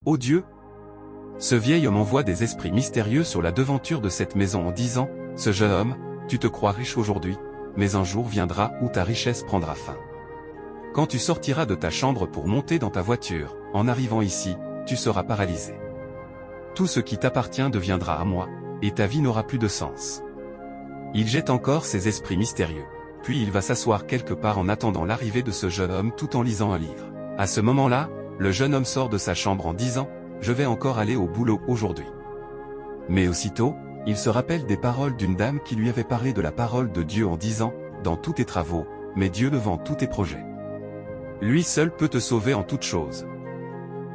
Ô Dieu! Ce vieil homme envoie des esprits mystérieux sur la devanture de cette maison en disant, « Ce jeune homme, tu te crois riche aujourd'hui, mais un jour viendra où ta richesse prendra fin. Quand tu sortiras de ta chambre pour monter dans ta voiture, en arrivant ici, tu seras paralysé. Tout ce qui t'appartient deviendra à moi, et ta vie n'aura plus de sens. » Il jette encore ses esprits mystérieux, puis il va s'asseoir quelque part en attendant l'arrivée de ce jeune homme tout en lisant un livre. À ce moment-là, le jeune homme sort de sa chambre en disant, « Je vais encore aller au boulot aujourd'hui. » Mais aussitôt, il se rappelle des paroles d'une dame qui lui avait parlé de la parole de Dieu en disant, « Dans tous tes travaux, mets Dieu devant tous tes projets. Lui seul peut te sauver en toutes choses. »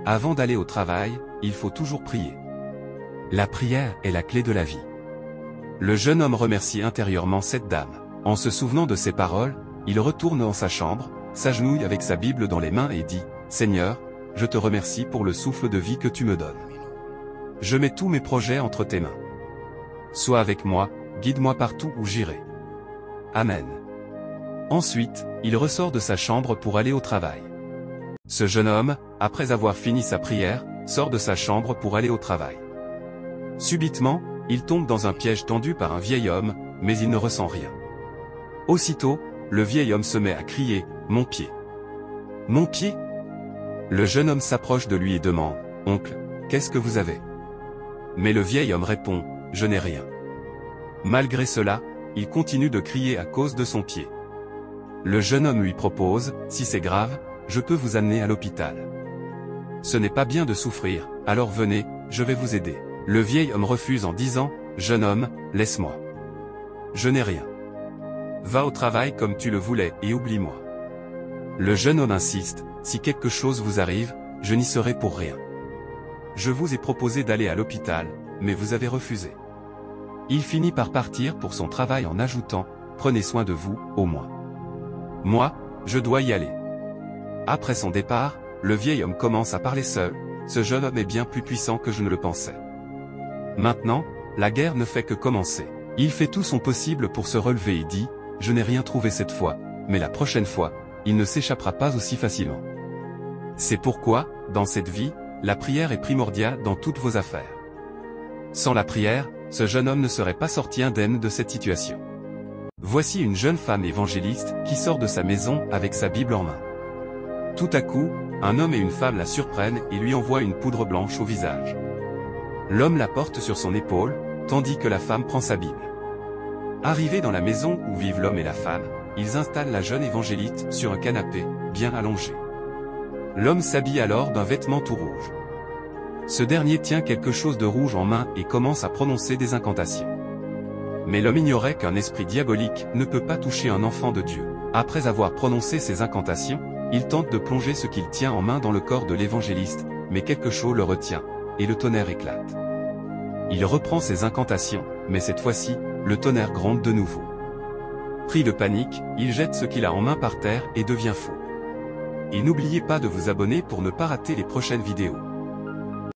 Avant d'aller au travail, il faut toujours prier. La prière est la clé de la vie. Le jeune homme remercie intérieurement cette dame. En se souvenant de ces paroles, il retourne dans sa chambre, s'agenouille avec sa Bible dans les mains et dit, « Seigneur, je te remercie pour le souffle de vie que tu me donnes. Je mets tous mes projets entre tes mains. Sois avec moi, guide-moi partout où j'irai. Amen. » Ensuite, il ressort de sa chambre pour aller au travail. Ce jeune homme, après avoir fini sa prière, sort de sa chambre pour aller au travail. Subitement, il tombe dans un piège tendu par un vieil homme, mais il ne ressent rien. Aussitôt, le vieil homme se met à crier, « Mon pied! Mon pied !» Le jeune homme s'approche de lui et demande, « Oncle, qu'est-ce que vous avez ?» Mais le vieil homme répond, « Je n'ai rien. » Malgré cela, il continue de crier à cause de son pied. Le jeune homme lui propose, « Si c'est grave, je peux vous amener à l'hôpital. Ce n'est pas bien de souffrir, alors venez, je vais vous aider. » Le vieil homme refuse en disant, « Jeune homme, laisse-moi. Je n'ai rien. Va au travail comme tu le voulais et oublie-moi. » Le jeune homme insiste, « Si quelque chose vous arrive, je n'y serai pour rien. Je vous ai proposé d'aller à l'hôpital, mais vous avez refusé. » Il finit par partir pour son travail en ajoutant, « Prenez soin de vous, au moins. Moi, je dois y aller. » Après son départ, le vieil homme commence à parler seul, « Ce jeune homme est bien plus puissant que je ne le pensais. Maintenant, la guerre ne fait que commencer. » Il fait tout son possible pour se relever et dit, « Je n'ai rien trouvé cette fois, mais la prochaine fois, il ne s'échappera pas aussi facilement. » C'est pourquoi, dans cette vie, la prière est primordiale dans toutes vos affaires. Sans la prière, ce jeune homme ne serait pas sorti indemne de cette situation. Voici une jeune femme évangéliste qui sort de sa maison avec sa Bible en main. Tout à coup, un homme et une femme la surprennent et lui envoient une poudre blanche au visage. L'homme la porte sur son épaule, tandis que la femme prend sa Bible. Arrivés dans la maison où vivent l'homme et la femme, ils installent la jeune évangéliste sur un canapé, bien allongé. L'homme s'habille alors d'un vêtement tout rouge. Ce dernier tient quelque chose de rouge en main et commence à prononcer des incantations. Mais l'homme ignorait qu'un esprit diabolique ne peut pas toucher un enfant de Dieu. Après avoir prononcé ces incantations, il tente de plonger ce qu'il tient en main dans le corps de l'évangéliste, mais quelque chose le retient, et le tonnerre éclate. Il reprend ses incantations, mais cette fois-ci, le tonnerre gronde de nouveau. Pris de panique, il jette ce qu'il a en main par terre et devient fou. Et n'oubliez pas de vous abonner pour ne pas rater les prochaines vidéos.